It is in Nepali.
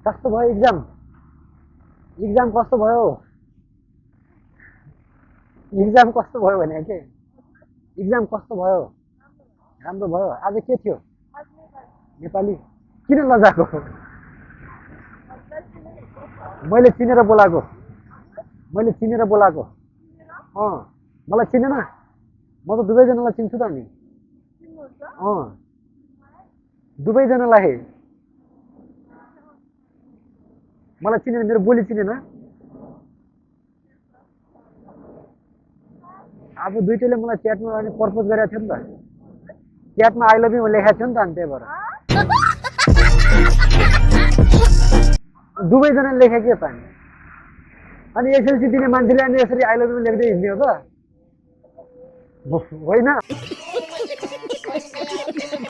कस्तो भयो एक्जाम एक्जाम कस्तो भयो एक्जाम कस्तो भयो भने के एक्जाम कस्तो भयो राम्रो भयो आज के थियो नेपाली किन लजाको मैले चिनेर बोलाएको मलाई चिनेन म त दुवैजनालाई चिन्छु त नि दुवैजनालाई मलाई चिनेन मेरो बोली चिनेन अब दुईटैले मलाई च्याटमा अनि प्रपोज गरेको थियो नि त च्याटमा आई लभ यु लेखेको थियो नि त अनि त्यही भएर दुवैजनाले लेखे के त अनि एसएलसी दिने मान्छेले अनि यसरी आई लभ यु लेख्दै हिँड्ने हो त होइन